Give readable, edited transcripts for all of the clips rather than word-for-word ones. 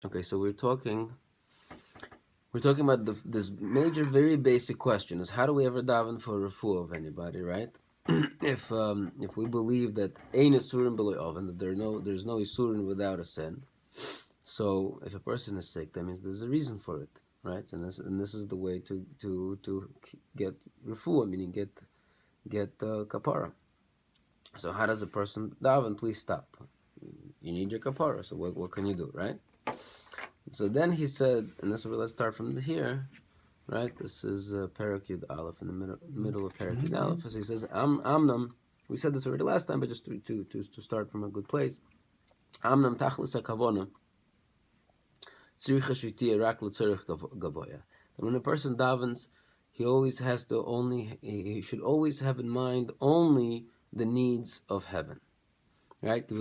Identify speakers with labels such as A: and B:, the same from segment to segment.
A: Okay, so we're talking about this major, very basic question: is how do we ever daven for refuah of anybody, right? If we believe that ein isurin below oven, that there's no isurin without a sin, so if a person is sick, that means there's a reason for it, right? And this is the way to get refuah, meaning get kapara. So how does a person daven? Please stop. You need your kapara. So what can you do, right? So then he said, and this let's start from here, right? This is Perek Yud Aleph in the middle of Perek Yud Aleph. So he says, Amnam. We said this already last time, but just to start from a good place. Amnam tachlis hakavona tzricha shitiyah rak l'tzorich gavoya. And when a person davens, he always has to he should always have in mind only the needs of heaven, right? So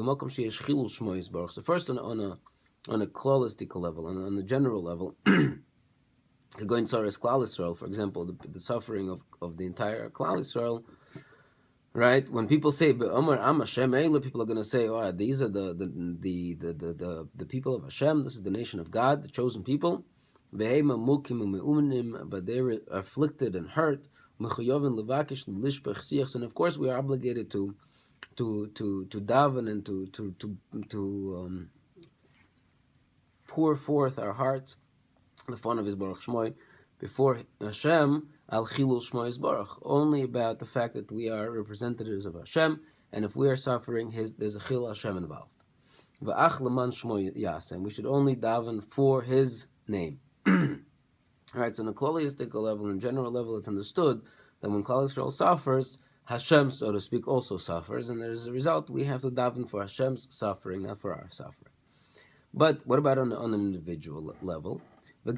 A: first on a klalistic level, on a general level. Going Tzaras Klal Yisrael, for example, the suffering of the entire Klal Yisrael, right? When people say "Omar Am Hashem Eila," people are going to say, "Oh, these are the people of Hashem. This is the nation of God, the chosen people." Behema mukim u'meumenim, but they're afflicted and hurt. Mechuyovin levakish lishpech siachs, and of course we are obligated to daven and to pour forth our hearts the fun of his Baruch Shmoy before Hashem al chilul Shmoy Baruch, only about the fact that we are representatives of Hashem, and if we are suffering, there's a chil Hashem involved. Va'ach leman Shmoy Yasem, we should only daven for His name. All right, so on a klalistic level, in general level, it's understood that when Klal Yisrael suffers, Hashem, so to speak, also suffers, and as a result, we have to daven for Hashem's suffering, not for our suffering. But what about on an individual level? And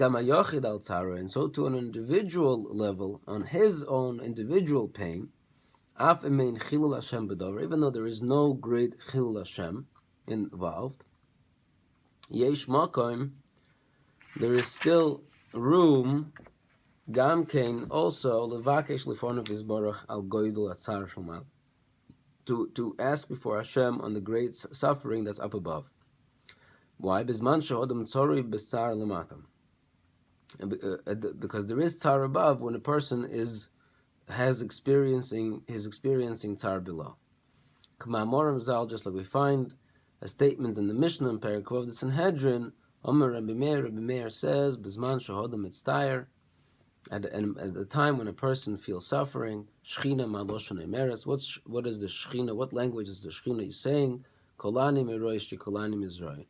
A: so to an individual level, on his own individual pain, even though there is no great chilul Hashem involved, yesh makom, there is still room, gamkein, also levakesh lefornav yisborach al goydel atzar shomal, to ask before Hashem on the great suffering that's up above. Why? Bizman shehodam tzori b'sar lematam. Because there is tzar above when a person is experiencing tzar below. K'ma'amorim zal, just like we find a statement in the Mishnah in Perek the Sanhedrin. Omer Rabbi Meir says, "Bizman shehodam mitztayer." At the time when a person feels suffering, Shechina ma'loshon emeres. What is the Shechina? What language is the Shechina saying? Kolani meroish, kolani mizroi.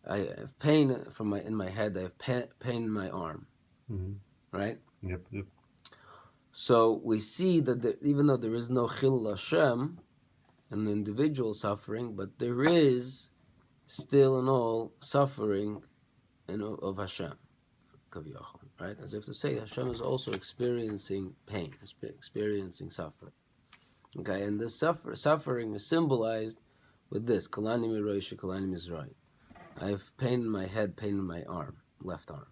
A: I have pain in my head. I have pain in my arm. Mm-hmm. Right?
B: Yep.
A: So we see that even though there is no chilul Hashem, an individual suffering, but there is still and all suffering of Hashem, kaviyachol, right? As if to say Hashem is also experiencing pain, experiencing suffering. Okay, and this suffering is symbolized with this: kolani miroish, kolani mizroi. I have pain in my head, pain in my arm, left arm.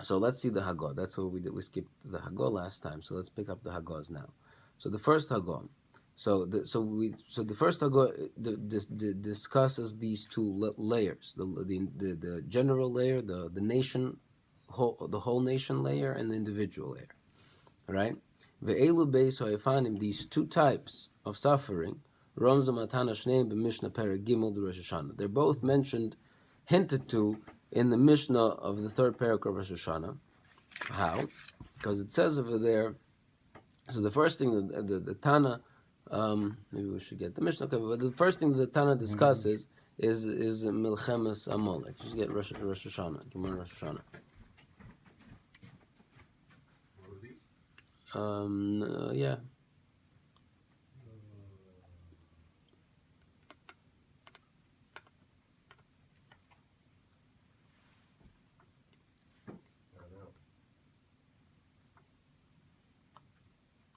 A: So let's see the Haggadah. That's what we did. We skipped the Haggadah last time. So let's pick up the Haggadahs now. So the first Haggadah. So the first Haggadah discusses these two layers: the general layer, the nation, the whole nation layer, and the individual layer. Right? Ve'elu beis ha'efanim, these two types of suffering. They're both mentioned, hinted to, in the Mishnah of the third parak of Rosh Hashanah. How? Because it says over there. So the first thing the Tana, maybe we should get the Mishnah. Okay, but the first thing the Tana discusses is Milchemes Amalek. Just get Rosh Hashanah. Come on, Rosh Hashanah. Yeah.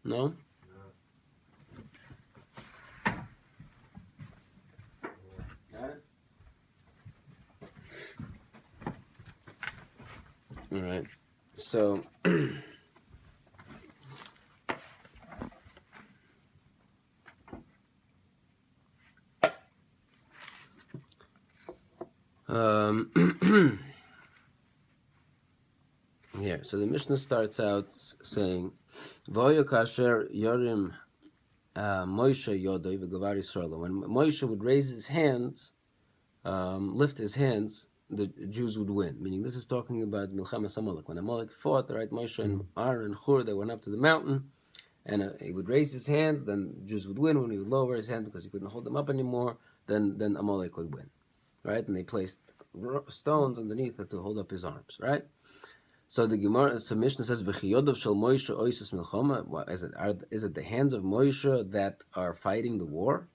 A: No? Got it? All right. So Um, Here, so the Mishnah starts out saying, "V'oyo kasher yorim Moshe yodoi v'gavar Yisrael." When Moshe would raise his hands, lift his hands, the Jews would win. Meaning, this is talking about Milchamas Amalek. When Amalek fought, right, Moshe and Aaron and Hur, they went up to the mountain, and he would raise his hands. Then the Jews would win. When he would lower his hand because he couldn't hold them up anymore, then Amalek would win, right? And they placed stones underneath it to hold up his arms, right? So the Gemara submission says, "V'chiyodov shel Moshe oisus milchama." Is it the hands of Moshe that are fighting the war,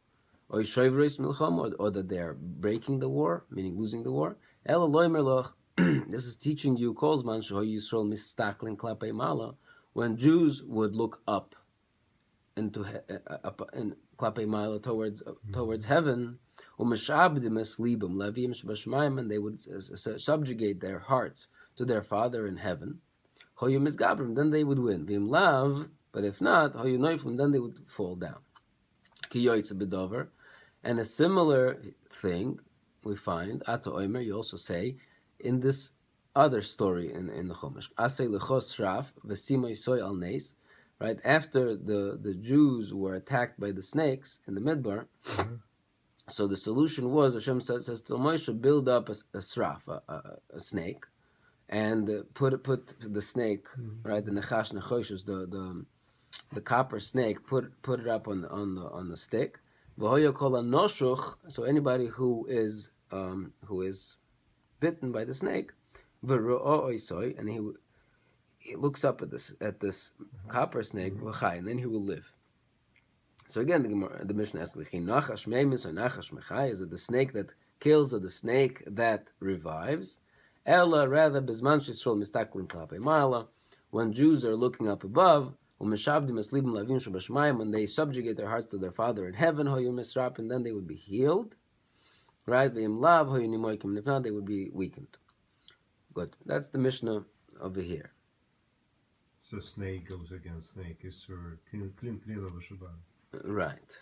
A: or or that they are breaking the war, meaning losing the war? Ela loy merloch. This is teaching you kolzman shehoy Yisrael mistaklin klapei mala, when Jews would look up into up in klapei mala towards heaven. And they would subjugate their hearts to their Father in heaven. Then they would win. But if not, then they would fall down. And a similar thing we find, you also say, in this other story in the Chumash. Right after the Jews were attacked by the snakes in the Midbar, so the solution was, Hashem says to Moshe, build up a sraf, a snake, and put the snake, right, the nechash nechoshes, the copper snake, put it up on the stick. So anybody who is bitten by the snake, and he looks up at this copper snake, and then he will live. So again, the Mishnah asks, is it the snake that kills or the snake that revives? Ella, rather, when Jews are looking up above, when they subjugate their hearts to their Father in heaven, and then they would be healed. Right? If not, they would be weakened. Good. That's the Mishnah over here.
B: So snake goes against snake. Is
A: Right.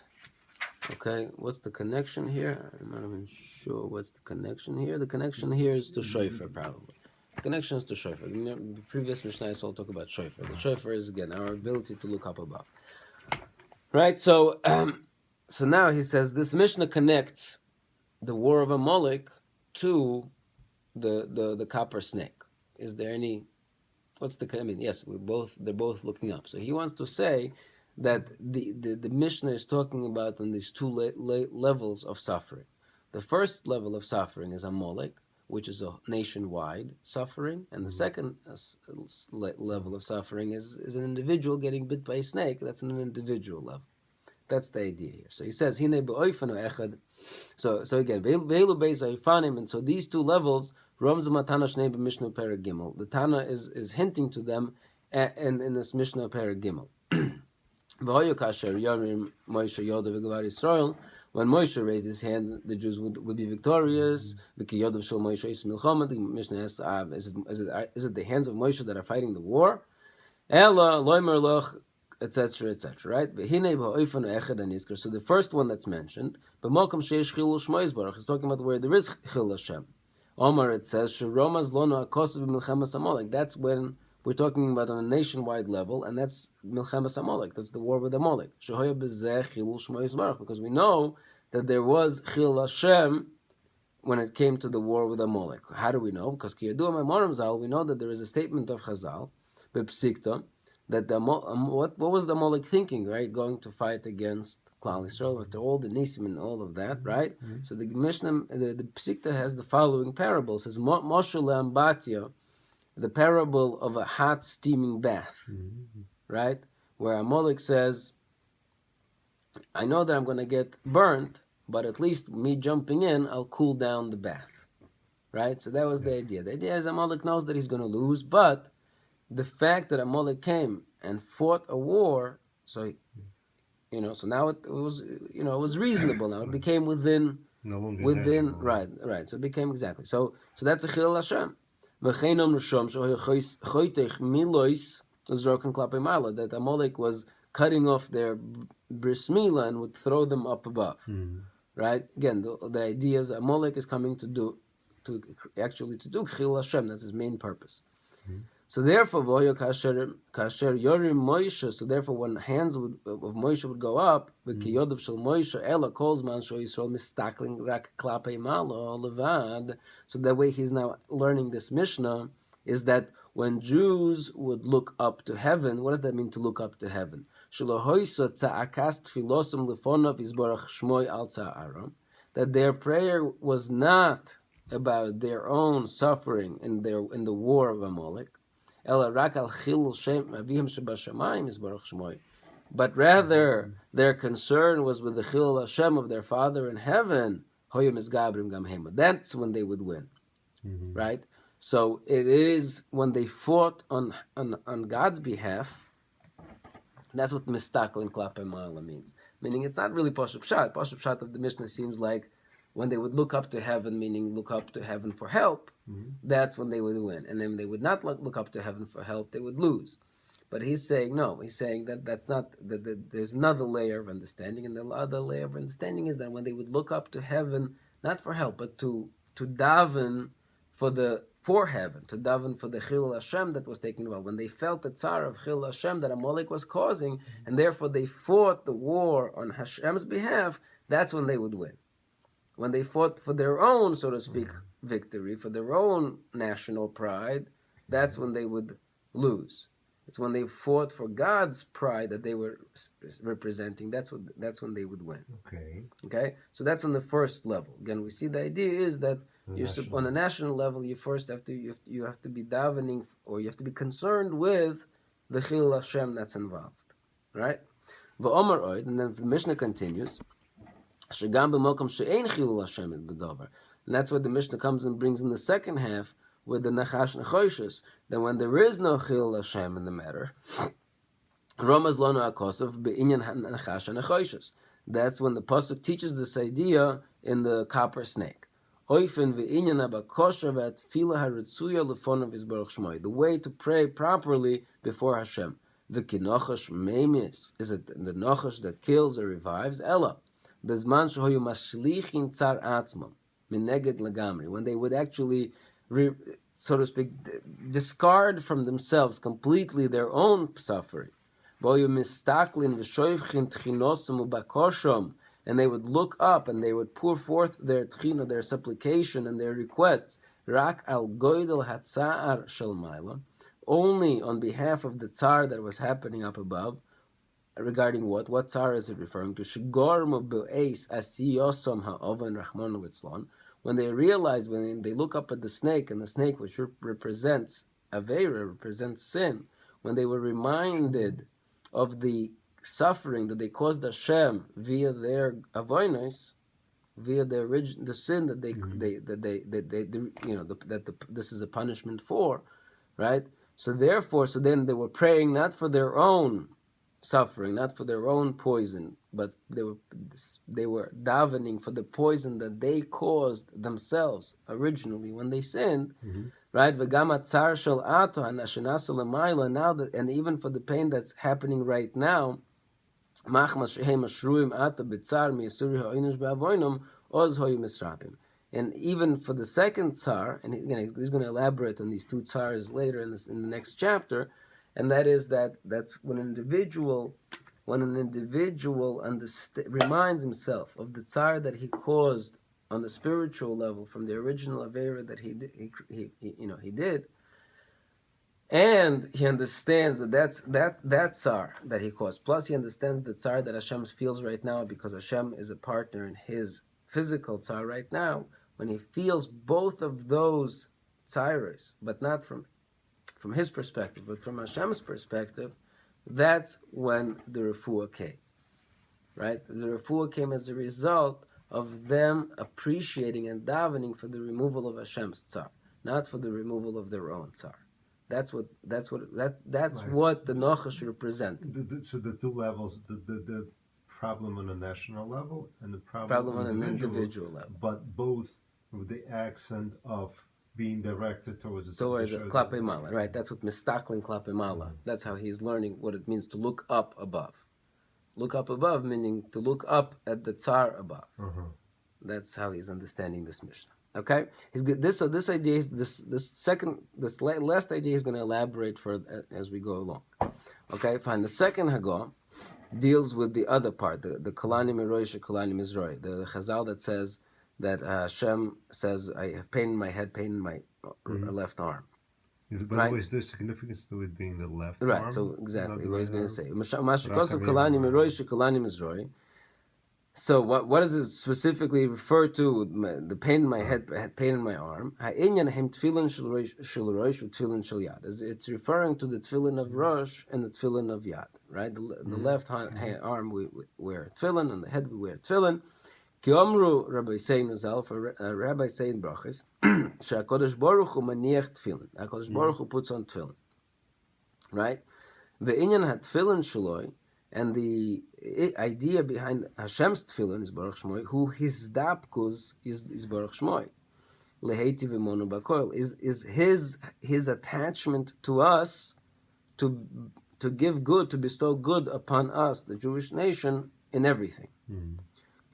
A: Okay, what's the connection here? I'm not even sure what's the connection here. The connection here is to shofar, probably. The connection is to shofar. The previous Mishnah I will talk about shofar. The shofar is, again, our ability to look up above. Right, so so now he says this Mishnah connects the war of Amalek to the copper snake. Is there any... What's the... I mean, yes, they're both looking up. So he wants to say that the Mishnah is talking about on these two levels of suffering. The first level of suffering is Amalek, which is a nationwide suffering, and the second level of suffering is an individual getting bit by a snake. That's an individual level. That's the idea here. So he says, "Hine be'oifanu echad." So again, ve'elu beis ha'ofanim, and so these two levels, Ramzu Matana Shnei b'Mishnah Perek Gimel. The Tana is hinting to them in this Mishnah Perek Gimel. When Moshe raised his hand, the Jews would be victorious. The Mishnah asks, is it the hands of Moshe that are fighting the war? Ella, loimer loch, etc., etc., right? So the first one that's mentioned, is talking about where there is Chil Hashem. Omar, it says, that's when we're talking about on a nationwide level, and that's Milchamas Amalek. That's the war with Amalek. Because we know that there was Chil Hashem when it came to the war with Amalek. How do we know? Because we know that there is a statement of Chazal, Bepsikta, that what was the Amalek thinking, right? Going to fight against Klal Yisrael after all the Nisim and all of that, right? Mm-hmm. So the Mishnah, the Psikta has the following parable. It says, Moshe Le'ambatya, the parable of a hot steaming bath, right? Where Amalek says, I know that I'm going to get burnt, but at least me jumping in, I'll cool down the bath, right? So that was the idea. The idea is Amalek knows that he's going to lose, but the fact that Amalek came and fought a war, so so now it was, it was reasonable. Now it became within, right. So it became exactly. So that's a Chil Hashem. That Amalek was cutting off their bris milah and would throw them up above. Right? Again, the idea is Amalek is coming to do actually to do Chil Hashem. That's his main purpose.
B: Mhm.
A: So therefore, kasher yorim Moshe. So therefore, when hands of Moshe would go up, v'kiyodav shel Moshe ela kol zman shel Yisrael mistakling rak klapei malo levad. So that way, he's now learning this Mishnah. Is that when Jews would look up to heaven, what does that mean to look up to heaven? Shlohoisa tza'akas tfilosim lefonav yisborach shmoy al tza'aram. That their prayer was not about their own suffering in the war of Amalek. But rather, their concern was with the Chilul Hashem of their Father in heaven. That's when they would win, right? So it is when they fought on God's behalf. That's what mistakl and klape ma'ala means. Meaning, it's not really Pashup Pshat. Pashup Pshat of the Mishnah seems like when they would look up to heaven, meaning look up to heaven for help, that's when they would win. And then they would not look up to heaven for help, they would lose. But he's saying, no, he's saying that's not, that there's another layer of understanding. And the other layer of understanding is that when they would look up to heaven, not for help, but to daven for heaven, to daven for the Chilul Hashem that was taken about. When they felt the tsar of Chilul Hashem that Amalek was causing, and therefore they fought the war on Hashem's behalf, that's when they would win. When they fought for their own, so to speak, victory, for their own national pride, that's when they would lose. It's when they fought for God's pride that they were representing. That's when they would win. Okay. So that's on the first level. Again, we see the idea is that on a national level, you first have to be davening, or you have to be concerned with the Chilul Hashem that's involved, right? And then the Mishnah continues. And that's what the Mishnah comes and brings in the second half with the Nachash Nechoshes. That when there is no Chilul Hashem in the matter, Ramaz Lanu Akosov Be'inyan Nachash Nechoshes. That's when the pasuk teaches this idea in the copper snake. The way to pray properly before Hashem. The kinochash memis, is it the nochash that kills or revives? Ella. Bezman shehoyu mashlichin tzar atzmam mineged lagamri, when they would actually, so to speak, discard from themselves completely their own suffering. Boyu mistaklin v'shoivchin tchinosum ubakoshom, and they would look up and they would pour forth their tchina, their supplication and their requests, rak al goydel hatzar shel maila, only on behalf of the tsar that was happening up above. Regarding what tsar is it referring to? When they realize, when they look up at the snake, and the snake, which represents Aveira, represents sin, when they were reminded of the suffering that they caused Hashem via their avoinos, via the sin that this is a punishment for, right? So then they were praying not for their own suffering, not for their own poison, but they were davening for the poison that they caused themselves originally when they sinned, right? Now and even for the pain that's happening right now, and even for the second tsar, and again, he's going to elaborate on these two tsars later in the next chapter. And that is that's when an individual reminds himself of the tsar that he caused on the spiritual level from the original avera that he did, and he understands that tsar that he caused. Plus, he understands the tsar that Hashem feels right now, because Hashem is a partner in his physical tsar right now. When he feels both of those tsaras, but not from his perspective, but from Hashem's perspective, that's when the refuah came, right? The refuah came as a result of them appreciating and davening for the removal of Hashem's tsar, not for the removal of their own tsar. That's what the nochash represent.
B: So the two levels, the problem on a national level and the
A: problem on an individual level,
B: but both with the accent of being directed towards
A: a klape mala, right? That's what mistakling klape mala. That's how he's learning what it means to look up above. Look up above, meaning to look up at the tsar above. That's how he's understanding this Mishnah. Okay, this idea is this last idea is going to elaborate further as we go along. Okay, fine. The second Hagah deals with the other part, the Kolanim Eroish, Kolanim Izroi, the Chazal that says that Hashem says, I have pain in my head, pain in my left arm.
B: By the way, is there significance to it being the left arm?
A: Right, so exactly what he's going to say. So what does it specifically refer to? The pain in my head, pain in my arm. It's referring to the tefillin of Rosh and the tefillin of Yad, right? The left arm we wear tefillin, and the head we wear tefillin. Ki omru Rabbi Sein Uzal, for Rabbi Sein Brachis, she'HaKadosh Baruch Hu maniach tefillin. HaKadosh Baruch Hu puts on tefillin, right? Ve'inyan ha-tefillin shaloi, and the idea behind Hashem's tefillin is Baruch Shmoi, who his dapkus is Baruch Shmoi. Leheiti v'monu b'koil is his attachment to us, to give good, to bestow good upon us, the Jewish nation, in everything.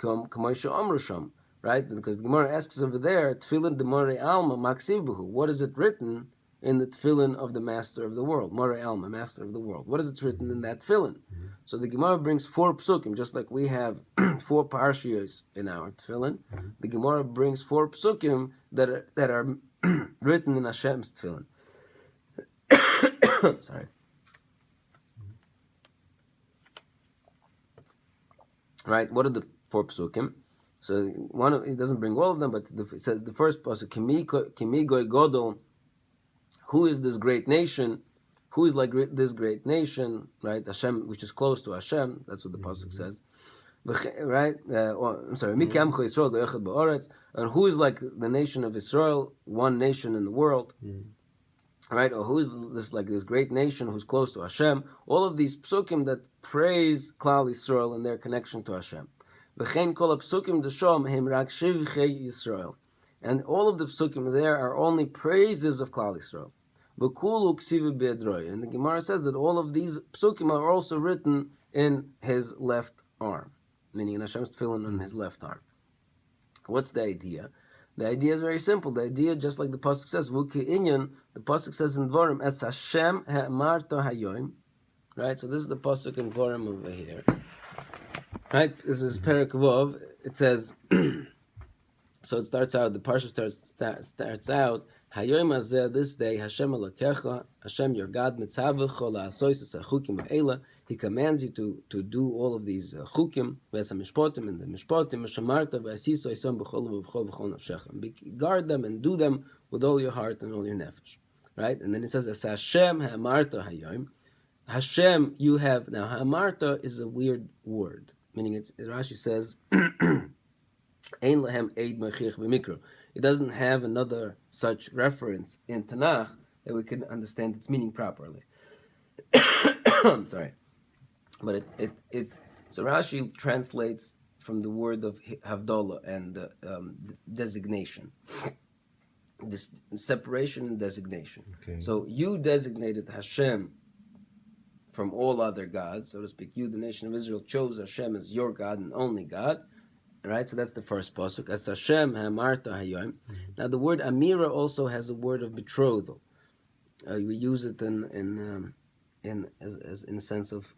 A: Right? Because the Gemara asks over there, Tefillin de More Alma Maksiv Behu. What is it written in the Tefillin of the Master of the World? More Alma, Master of the World. What is it written in that Tefillin? So the Gemara brings 4 psukim, just like we have 4 parshiyos in our Tefillin. The Gemara brings 4 psukim that are written in Hashem's Tefillin. Sorry. Right? What are the 4 psukim? So it doesn't bring all of them, but it says the first pasuk, Kimi goy godol, who is this great nation? Who is like this great nation? Right? Hashem, which is close to Hashem. That's what the pasuk says. Right? I'm sorry. Miki amcho Yisrael goyechad ba'oretz, and who is like the nation of Israel, one nation in the world? Right? Or who is this great nation who's close to Hashem? All of these psukim that praise Klal Yisrael and their connection to Hashem. And all of the psukim there are only praises of Klal Yisrael. And the Gemara says that all of these psukim are also written in his left arm, meaning in Hashem's tefillin on his left arm. What's the idea? The idea is very simple. The idea, just like the pasuk says, Vuki Inyan, the pasuk says in Dvarim, Es Hashem ha'amarto hayoim. Right? So this is the pasuk in Dvarim over here. Right, this is Perek Vov. It says, so it starts out. The parsha starts out. Hayoim hazeh, this day, Hashem Elokecha, Hashem your God, mitzavecho la'asois es hachukim ha'ela. He commands you to do all of these chukim, v'es hamishpotim and the mishpotim, v'shamarta v'asiso isom b'chol v'chol nafshecha. Guard them and do them with all your heart and all your nefesh. Right, and then it says, Es Hashem ha'amarta hayoim. Hashem, you have now. Ha'amarta is a weird word. Meaning, Rashi says, Ein lahem eid machich b'mikro. It doesn't have another such reference in Tanakh that we can understand its meaning properly. I'm sorry, but so Rashi translates from the word of havdalah and designation, this separation and designation. Okay. So you designated Hashem from all other gods, so to speak. You, the nation of Israel, chose Hashem as your God and only God. Right? So that's the first pasuk. As Hashem ha'amarta hayoim. Now the word amira also has a word of betrothal. We use it in a sense of,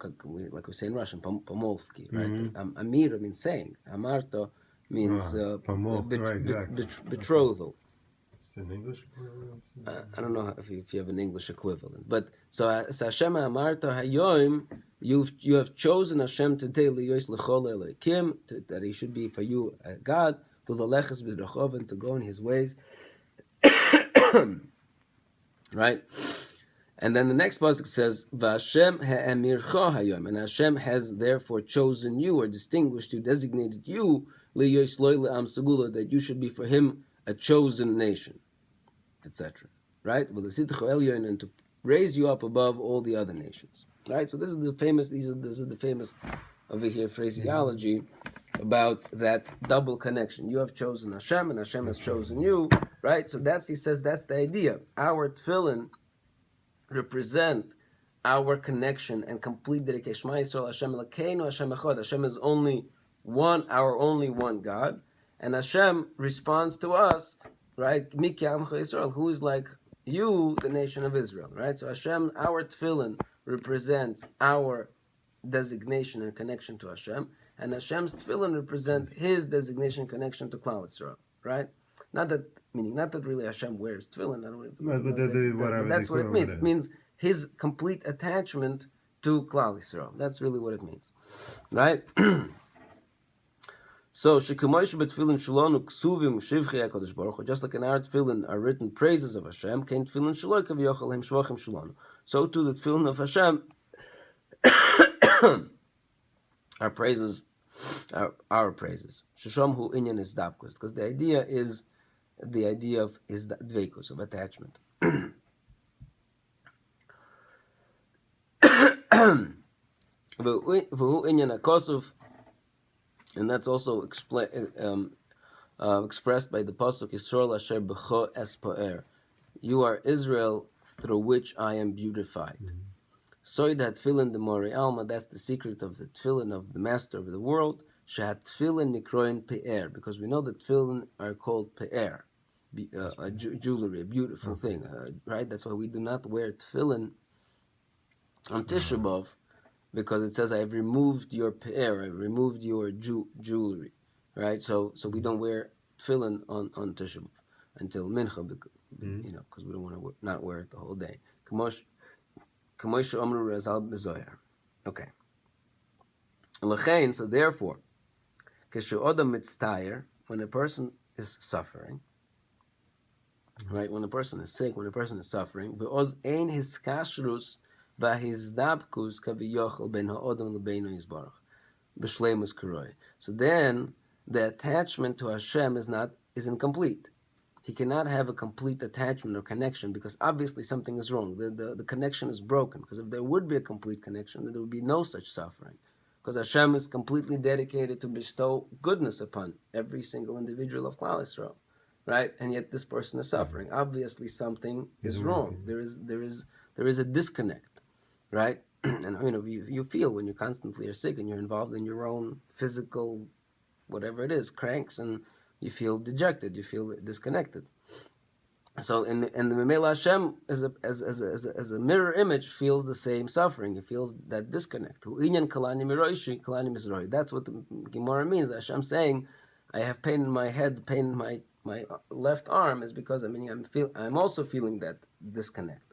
A: like we say in Russian, pomolfki. Right? Amira means saying. Amarta means betrothal.
B: In English?
A: I don't know if you have an English equivalent, but so Hashem Amarta Hayoim, you have chosen Hashem today liyos lechol elokim, that he should be for you a God, to leleches b'drachov, and to go in his ways, right? And then the next pasuk says, "V'Hashem ha'amircha hayom," and Hashem has therefore chosen you or distinguished you, designated you liyos loy le'am segula, that you should be for him a chosen nation, etc. Right? And to raise you up above all the other nations. Right? So this is the famous. This is the famous over here phraseology about that double connection. You have chosen Hashem, and Hashem has chosen you. Right? So he says that's the idea. Our tefillin represent our connection and complete dedication. Shema Yisrael Hashem Elokeinu Hashem Echad. Hashem is only one, our only one God. And Hashem responds to us, right? Miki Amcha Yisrael, who is like you, the nation of Israel, right? So Hashem, our tefillin represents our designation and connection to Hashem, and Hashem's tefillin represent His designation and connection to Klal Yisrael, right? Not that really Hashem wears tefillin. I don't but that's what it means. It means His complete attachment to Klal Yisrael. That's really what it means, right? So shekumosh betfillin shalonu ksuvim shivchei Hakadosh Baruch Hu, just like in our tefillin are written praises of Hashem, kein tefillin shaloi kaviyachol hem shvachim shalonu. So too the tefillin of Hashem our praises, our praises. Shesham hu inyan is dapkus, because the idea of is dveikus, of attachment. V'hu inyan hakosuf, and that's also expressed by the pasuk Yisrael asher b'cho es po'er. You are Israel through which I am beautified. So that tefillin the Mori Alma, that's the secret of the tefillin of the master of the world. Shehat tefillin nikroin pe'er, because we know that tefillin are called pe'er, jewelry, a beautiful thing, right? That's why we do not wear tefillin on Tisha B'Av, because it says I have removed your pe'er, I have removed your jewelry, right? So we don't wear tefillin on Tisha B'Av until Mincha, because we don't want to not wear it the whole day. Okay. So therefore, when a person is suffering, right? When a person is sick, when a person is suffering, so then the attachment to Hashem is incomplete. He cannot have a complete attachment or connection because obviously something is wrong. The connection is broken. Because if there would be a complete connection, then there would be no such suffering. Because Hashem is completely dedicated to bestow goodness upon every single individual of Klal Yisrael, right? And yet this person is suffering. Obviously something is wrong. There is a disconnect, right? And you feel when you constantly are sick and you're involved in your own physical, whatever it is, cranks, and you feel dejected, you feel disconnected. So in the Memela Hashem as a mirror image feels the same suffering. He feels that disconnect. That's what the Gemara means. Hashem saying, I have pain in my head, pain in my left arm is because I'm also feeling that disconnect.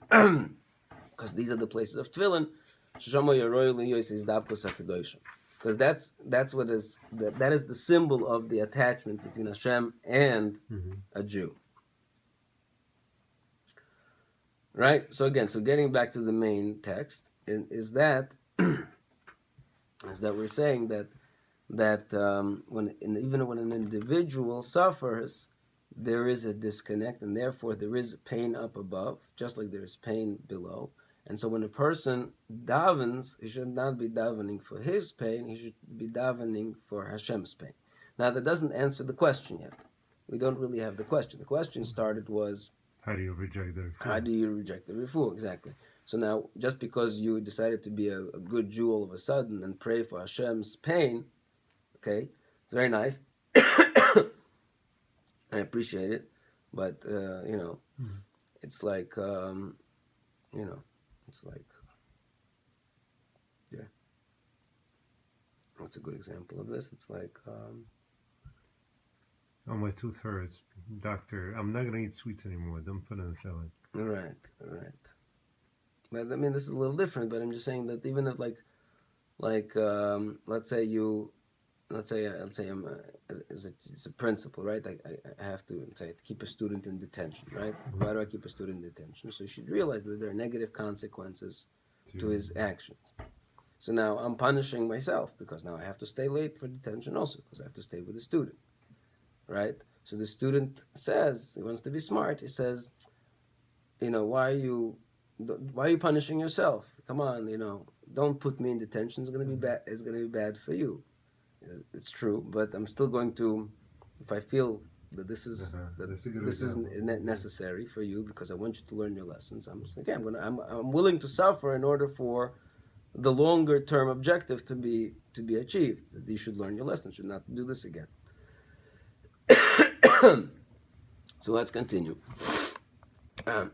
A: Because these are the places of tefillin. Because that is the symbol of the attachment between Hashem and a Jew. Right? So getting back to the main text, is that we're saying that even when an individual suffers, there is a disconnect, and therefore there is pain up above, just like there is pain below. And so when a person davens, he should not be davening for his pain, he should be davening for Hashem's pain. Now that doesn't answer the question yet. We don't really have the question. The question started was,
B: how do you reject the refuah?
A: How do you reject the refuah? Exactly. So now, just because you decided to be a good Jew all of a sudden and pray for Hashem's pain, okay, it's very nice. I appreciate it, but it's like it's like, yeah. What's a good example of this? It's like,
B: oh, my tooth hurts, doctor. I'm not gonna eat sweets anymore. Don't put it in the filling.
A: All right. But this is a little different. But I'm just saying that even if let's say I'm it's a principal, right? I have to keep a student in detention, right? Why do I keep a student in detention? So you should realize that there are negative consequences to his actions. So now I'm punishing myself because now I have to stay late for detention also because I have to stay with the student, right? So the student says, he wants to be smart. He says, why are you punishing yourself? Come on, don't put me in detention. It's going to be bad. It's going to be bad for you. It's true, but I'm still going to, if I feel that this is necessary for you because I want you to learn your lessons. I'm willing to suffer in order for the longer term objective to be achieved. That you should learn your lesson, should not do this again. So let's continue. Wow.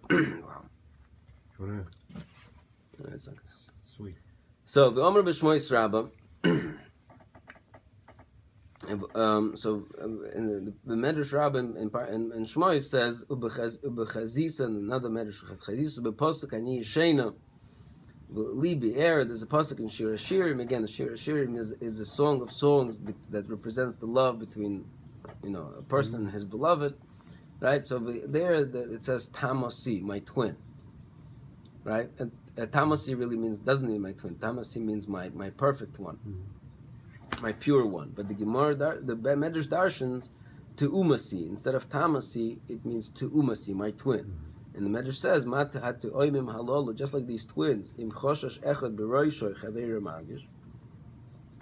B: Sweet.
A: So the Omer b'Shmois Rabbah. The Medrash Rabbah in Shmois says ubechazisa, and another Medrash chazisa bepasuk ani yishena libi er. There's a pasuk in Shir Hashirim. Again, the Shir Hashirim is a song of songs that represents the love between a person and his beloved, right? So there it says Tamasi, my twin, right? And Tamasi really doesn't mean my twin. Tamasi means my perfect one. My pure one. But the Gemara, the Medrash Darshans, to Umasi. Instead of Tamasi, it means to Umasi, my twin. And the Medrash says, just like these twins,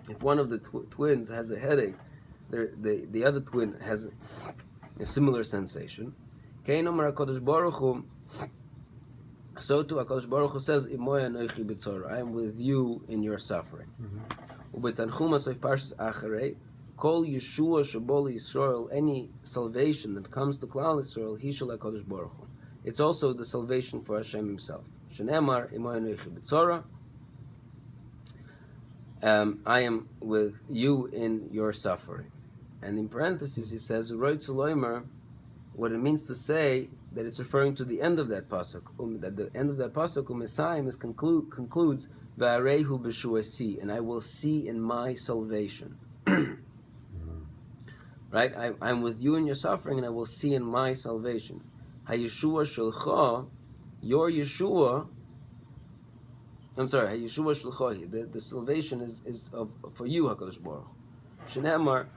A: if one of the twins has a headache, the other twin has a similar sensation. So too, HaKadosh Baruch Hu says, I am with you in your suffering. Kol Yeshua Shaboli Yisrael, any salvation that comes to Klal Yisrael, He shall HaKadosh Baruch Hu. It's also the salvation for Hashem Himself. Shenemar Imoy Anochi B'Tzora. I am with you in your suffering. And in parentheses, he says, what it means to say that it's referring to the end of that pasuk. That the end of that pasuk, Messiah, concludes, V'arehu b'shuasi, and I will see in my salvation. Right? I'm with you in your suffering, and I will see in my salvation. HaYeshua shelcha, your Yeshua. I'm sorry, HaYeshua shelcha. The salvation is for you, HaKadosh Baruch Hu. Shenemar.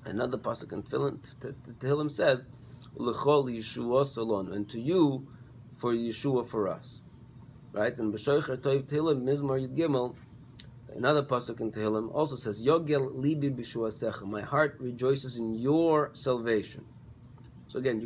A: Another pasuk in Tehillim says, "L'chol Yeshua salon," and to you, for Yeshua for us, right? And b'shoicher toiv Tehillim Mizmar Yud Gimel, another pasuk in Tehillim also says, "Yogel libi b'shuasecha," my heart rejoices in your salvation. So again,